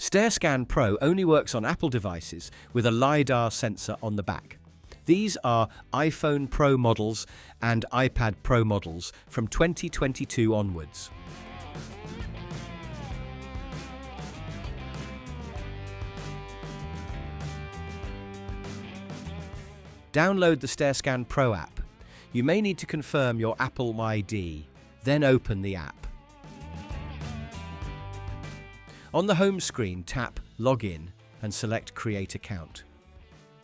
StairScan Pro only works on Apple devices with a LiDAR sensor on the back. These are iPhone Pro models and iPad Pro models from 2022 onwards. Download the StairScan Pro app. You may need to confirm your Apple ID, then open the app. On the home screen, tap Login and select Create Account.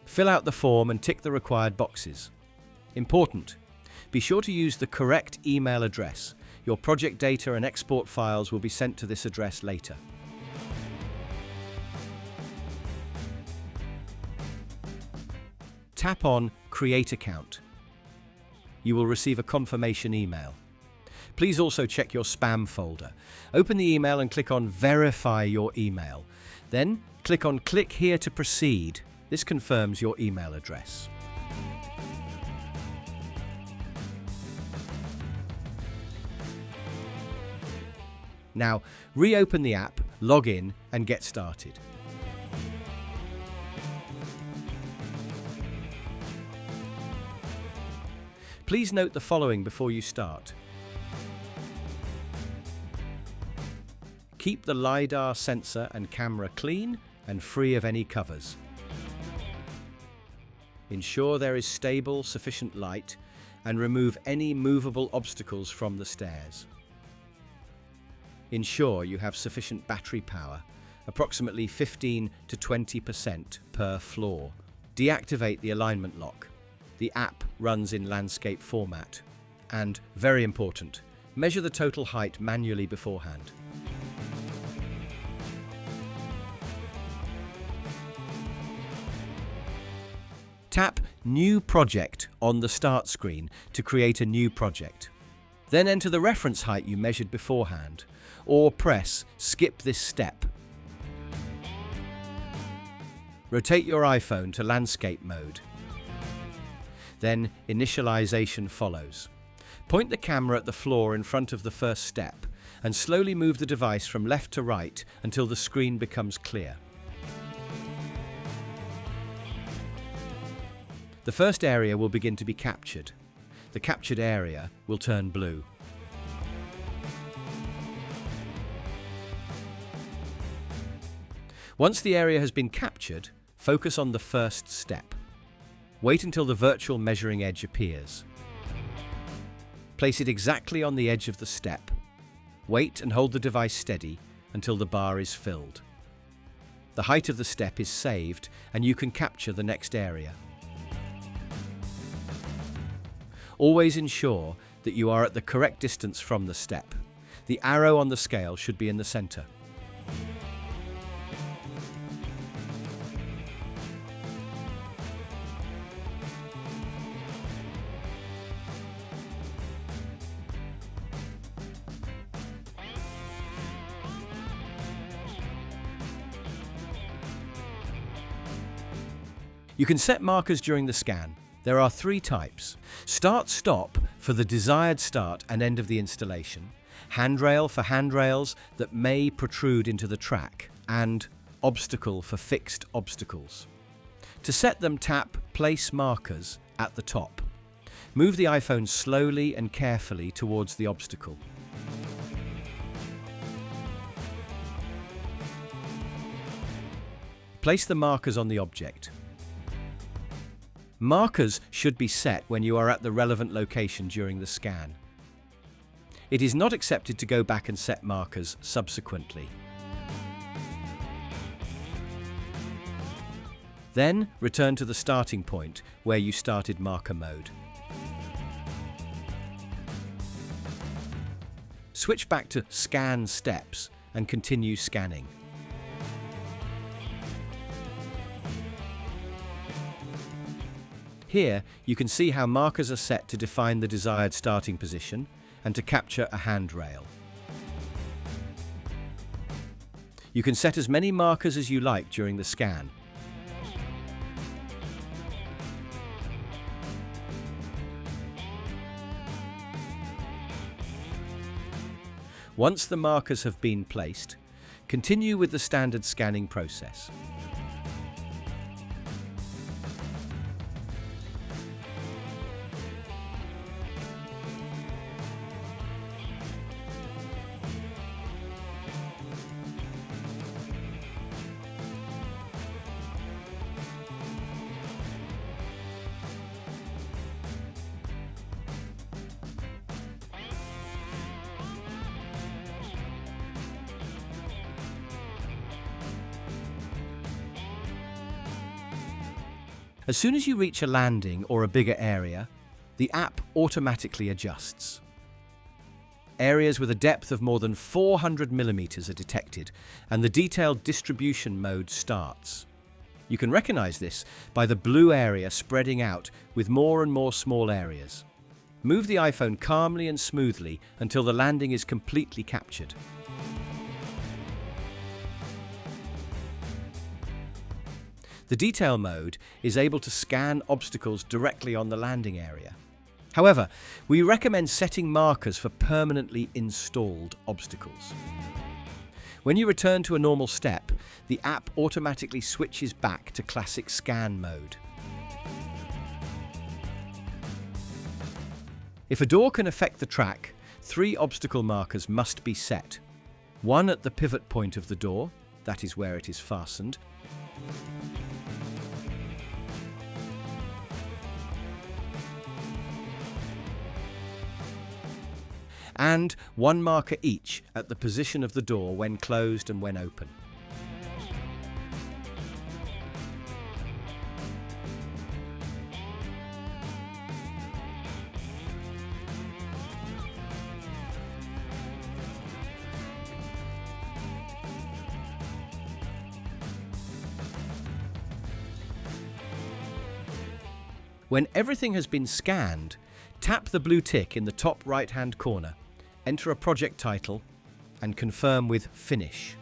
Fill out the form and tick the required boxes. Important: be sure to use the correct email address. Your project data and export files will be sent to this address later. Tap on Create Account. You will receive a confirmation email. Please also check your spam folder. Open the email and click on Verify your email. Then click on Click here to proceed. This confirms your email address. Now, reopen the app, log in, and get started. Please note the following before you start. Keep the LiDAR sensor and camera clean and free of any covers. Ensure there is stable, sufficient light, and remove any movable obstacles from the stairs. Ensure you have sufficient battery power, approximately 15 to 20% per floor. Deactivate the alignment lock. The app runs in landscape format. And, very important, measure the total height manually beforehand. Tap New Project on the Start screen to create a new project. Then enter the reference height you measured beforehand, or press Skip this step. Rotate your iPhone to landscape mode. Then initialization follows. Point the camera at the floor in front of the first step and slowly move the device from left to right until the screen becomes clear. The first area will begin to be captured. The captured area will turn blue. Once the area has been captured, focus on the first step. Wait until the virtual measuring edge appears. Place it exactly on the edge of the step. Wait and hold the device steady until the bar is filled. The height of the step is saved and you can capture the next area. Always ensure that you are at the correct distance from the step. The arrow on the scale should be in the center. You can set markers during the scan. There are 3 types: Start-Stop for the desired start and end of the installation, Handrail for handrails that may protrude into the track, and Obstacle for fixed obstacles. To set them, tap Place Markers at the top. Move the iPhone slowly and carefully towards the obstacle. Place the markers on the object. Markers should be set when you are at the relevant location during the scan. It is not accepted to go back and set markers subsequently. Then return to the starting point where you started marker mode. Switch back to Scan Steps and continue scanning. Here, you can see how markers are set to define the desired starting position and to capture a handrail. You can set as many markers as you like during the scan. Once the markers have been placed, Continue with the standard scanning process. As soon as you reach a landing or a bigger area, the app automatically adjusts. Areas with a depth of more than 400 millimeters are detected, and the detailed distribution mode starts. You can recognize this by the blue area spreading out with more and more small areas. Move the iPhone calmly and smoothly until the landing is completely captured. The detail mode is able to scan obstacles directly on the landing area. However, we recommend setting markers for permanently installed obstacles. When you return to a normal step, the app automatically switches back to classic scan mode. If a door can affect the track, 3 obstacle markers must be set. One at the pivot point of the door, that is where it is fastened. And 1 marker each at the position of the door when closed and when open. When everything has been scanned, tap the blue tick in the top right-hand corner, enter a project title, and confirm with Finish.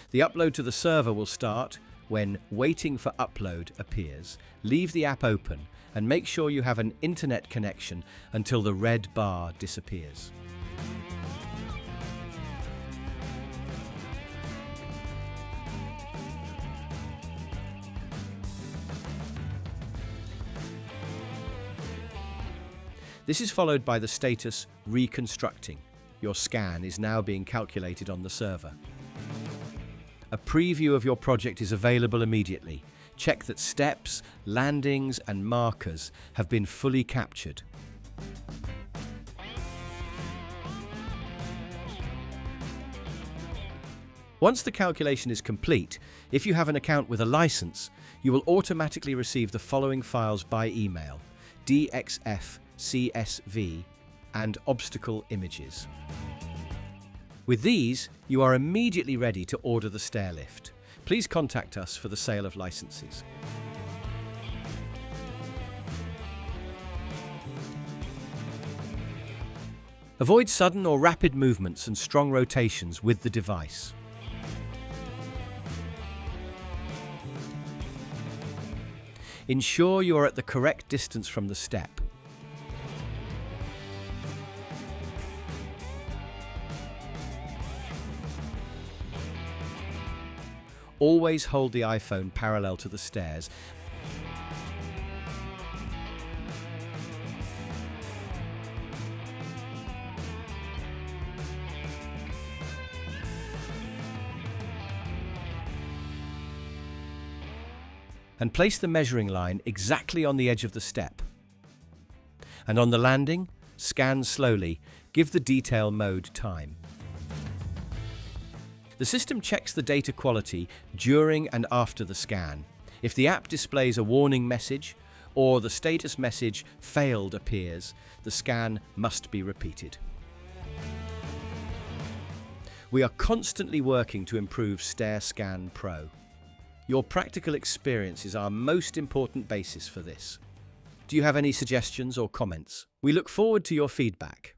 The upload to the server will start when Waiting for Upload appears. Leave the app open and make sure you have an internet connection until the red bar disappears. This is followed by the status Reconstructing. Your scan is now being calculated on the server. A preview of your project is available immediately. Check that steps, landings, and markers have been fully captured. Once the calculation is complete, if you have an account with a license, you will automatically receive the following files by email: DXF, CSV, and obstacle images. With these, you are immediately ready to order the stairlift. Please contact us for the sale of licenses. Avoid sudden or rapid movements and strong rotations with the device. Ensure you are at the correct distance from the step. Always hold the iPhone parallel to the stairs. And place the measuring line exactly on the edge of the step. And on the landing, scan slowly. Give the detail mode time. The system checks the data quality during and after the scan. If the app displays a warning message or the status message failed appears, the scan must be repeated. We are constantly working to improve StairScan Pro. Your practical experience is our most important basis for this. Do you have any suggestions or comments? We look forward to your feedback.